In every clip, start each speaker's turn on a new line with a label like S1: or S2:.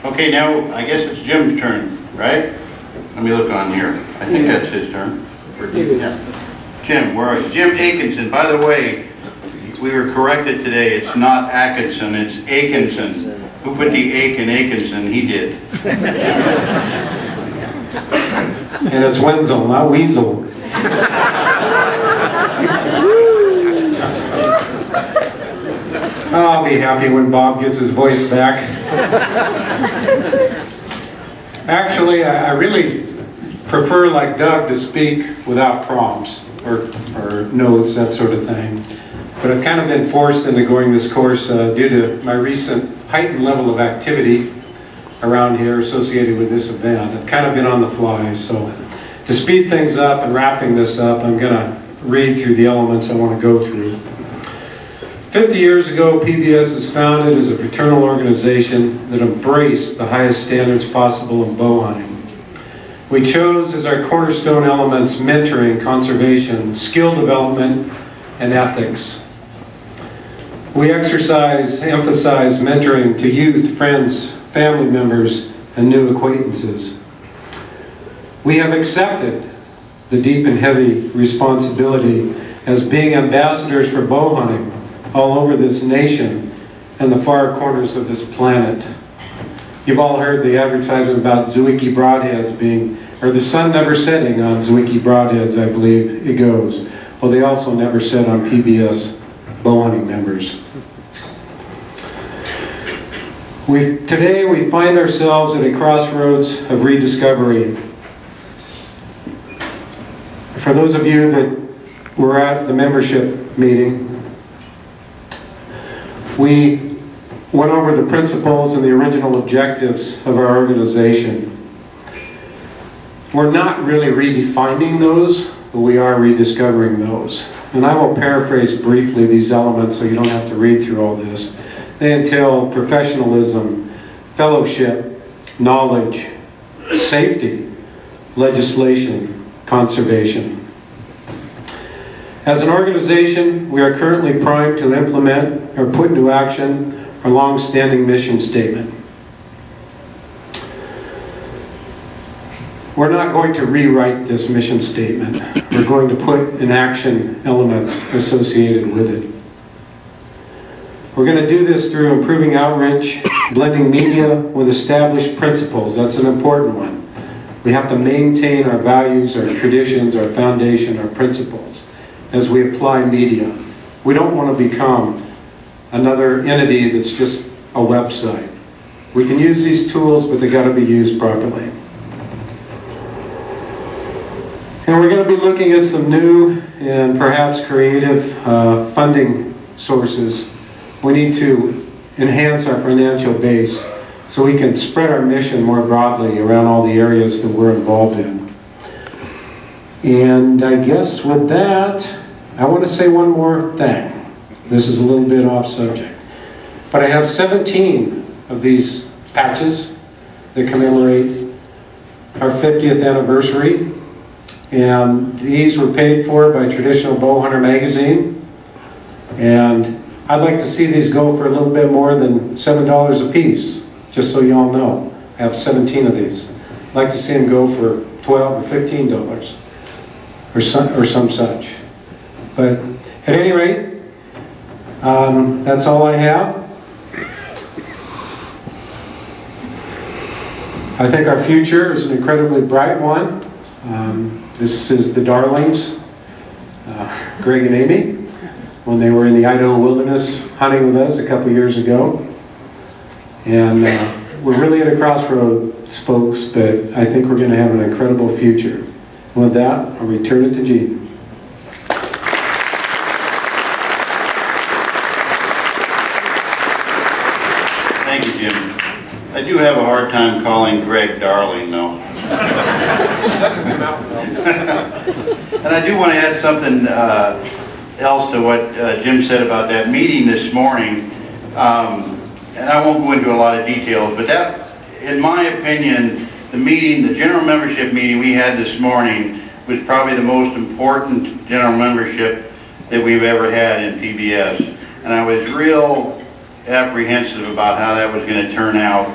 S1: Okay, now I guess it's Jim's turn, right? Let me look on here. I think that's his turn. Yeah. Jim, where are you? Jim Akenson. By the way, we were corrected today. It's not Akenson, it's Akenson. Who put the Ake in Akenson? He did.
S2: And it's Wenzel, not Weasel. I'll be happy when Bob gets his voice back. Actually, I really prefer, like Doug, to speak without prompts or notes, that sort of thing. But I've kind of been forced into going this course due to my recent heightened level of activity around here associated with this event. I've kind of been on the fly, so to speed things up and wrapping this up, I'm going to read through the elements I want to go through. 50 years ago, PBS was founded as a fraternal organization that embraced the highest standards possible in bow hunting. We chose as our cornerstone elements mentoring, conservation, skill development, and ethics. We emphasize mentoring to youth, friends, family members, and new acquaintances. We have accepted the deep and heavy responsibility as being ambassadors for bow hunting all over this nation and the far corners of this planet. You've all heard the advertisement about Zwicky broadheads being, or the sun never setting on Zwicky broadheads, I believe it goes. Well, they also never set on PBS bow hunting members. Today we find ourselves at a crossroads of rediscovery. For those of you that were at the membership meeting, we went over the principles and the original objectives of our organization. We're not really redefining those, but we are rediscovering those. And I will paraphrase briefly these elements so you don't have to read through all this. They entail professionalism, fellowship, knowledge, safety, legislation, conservation. As an organization, we are currently primed to implement or put into action our long-standing mission statement. We're not going to rewrite this mission statement. We're going to put an action element associated with it. We're going to do this through improving outreach, blending media with established principles. That's an important one. We have to maintain our values, our traditions, our foundation, our principles as we apply media. We don't want to become another entity that's just a website. We can use these tools, but they've got to be used properly. And we're going to be looking at some new and perhaps creative funding sources. We need to enhance our financial base so we can spread our mission more broadly around all the areas that we're involved in. And I guess with that, I want to say one more thing. This is a little bit off subject. But I have 17 of these patches that commemorate our 50th anniversary. And these were paid for by Traditional Bowhunter magazine. And I'd like to see these go for a little bit more than $7 a piece, just so you all know. I have 17 of these. I'd like to see them go for $12 or $15 or some such. But at any rate, that's all I have. I think our future is an incredibly bright one. This is the Darlings, Greg and Amy, when they were in the Idaho wilderness hunting with us a couple years ago. And we're really at a crossroads, folks, but I think we're going to have an incredible future. And with that, I'll return it to Gene.
S1: Thank you, Jim. I do have a hard time calling Greg Darling, though. And I do want to add something else to what Jim said about that meeting this morning. And I won't go into a lot of details, but that, in my opinion, the general membership meeting we had this morning was probably the most important general membership that we've ever had in PBS. And I was real apprehensive about how that was going to turn out.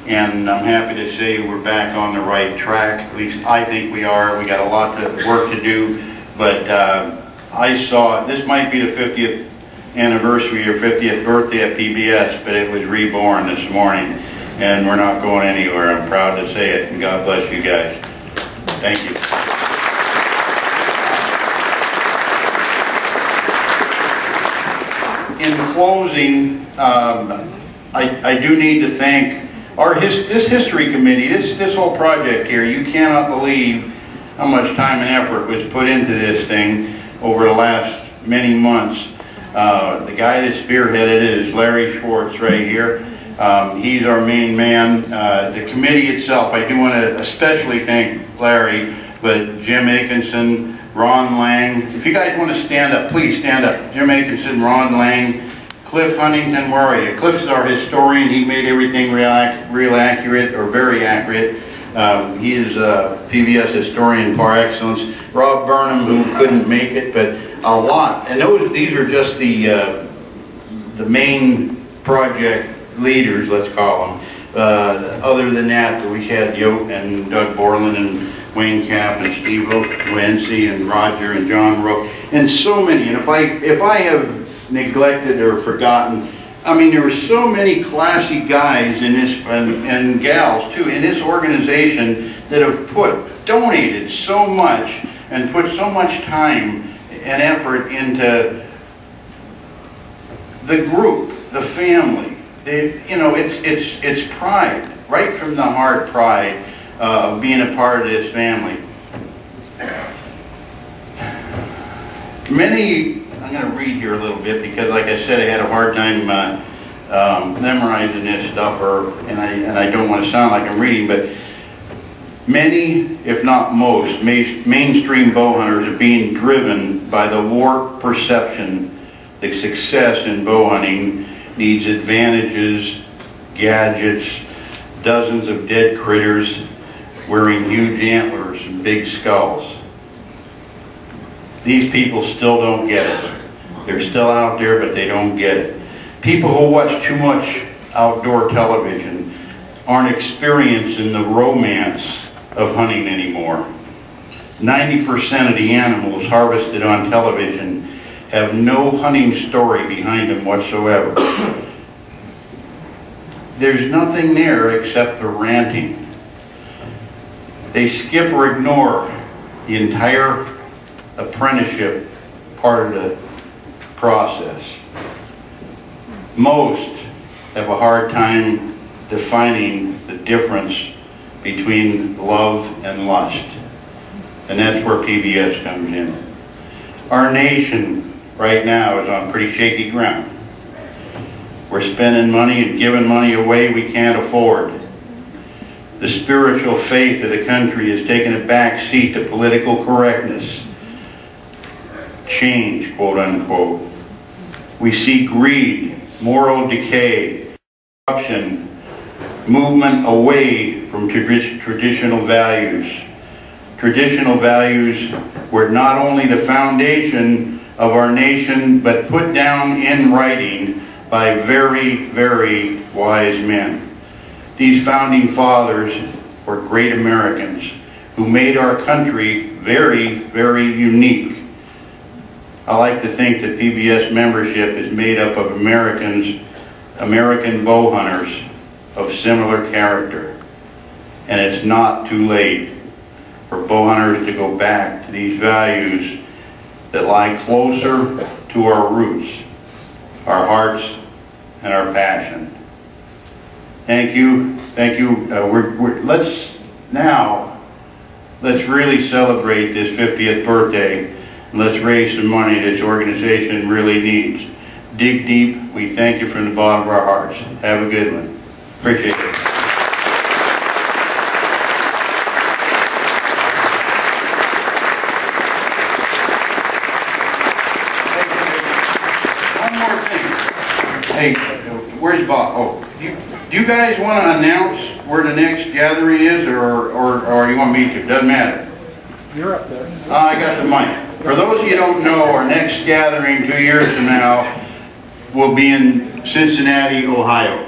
S1: and I'm happy to say we're back on the right track. At least I think we are. We got a lot of work to do, but I saw, this might be the 50th anniversary or 50th birthday at PBS, but it was reborn this morning, and we're not going anywhere. I'm proud to say it, and God bless you guys. Thank you. In closing, I do need to thank this history committee, this whole project here. You cannot believe how much time and effort was put into this thing over the last many months. The guy that spearheaded it is Larry Schwartz right here. He's our main man. The committee itself, I do want to especially thank Larry, but Jim Akenson, Ron Lang. If you guys want to stand up, please stand up. Jim Akenson, Ron Lang, Cliff Huntington, where are you? Cliff's our historian. He made everything real accurate, or very accurate. He is a PBS historian par excellence. Rob Burnham, who couldn't make it, but a lot. And these are just the main project leaders, let's call them. Other than that, we had Yote and Doug Borland and Wayne Cap and Steve Wency and Roger and John Rowe, and so many. And if I have neglected or forgotten, I mean, there were so many classy guys in this, and gals too, in this organization that have donated so much and put so much time and effort into the group, the family. You know, it's pride, right from the heart, pride of being a part of this family. I'm going to read here a little bit because, like I said, I had a hard time memorizing this stuff, and I don't want to sound like I'm reading, but many, if not most, mainstream bow hunters are being driven by the warped perception that success in bow hunting needs advantages, gadgets, dozens of dead critters wearing huge antlers and big skulls. These people still don't get it. They're still out there, but they don't get it. People who watch too much outdoor television aren't experiencing the romance of hunting anymore. 90% of the animals harvested on television have no hunting story behind them whatsoever. There's nothing there except the ranting. They skip or ignore the entire apprenticeship part of the process. Most have a hard time defining the difference between love and lust, and that's where PBS comes in. Our nation right now is on pretty shaky ground. We're spending money and giving money away we can't afford. The spiritual faith of the country has taken a back seat to political correctness. Change, quote unquote. We see greed, moral decay, corruption, movement away from traditional values. Traditional values were not only the foundation of our nation, but put down in writing by very, very wise men. These founding fathers were great Americans who made our country very, very unique. I like to think that PBS membership is made up of American bow hunters of similar character. And it's not too late for bow hunters to go back to these values that lie closer to our roots, our hearts, and our passion. Thank you. Thank you. Let's really celebrate this 50th birthday. Let's raise some money this organization really needs. Dig deep. We thank you from the bottom of our hearts. Have a good one. Appreciate it. One more thing. Hey, where's Bob? Oh, do you guys want to announce where the next gathering is, or you want me to? Doesn't matter.
S3: You're up there.
S1: I got the mic. For those of you who don't know, our next gathering 2 years from now will be in Cincinnati, Ohio.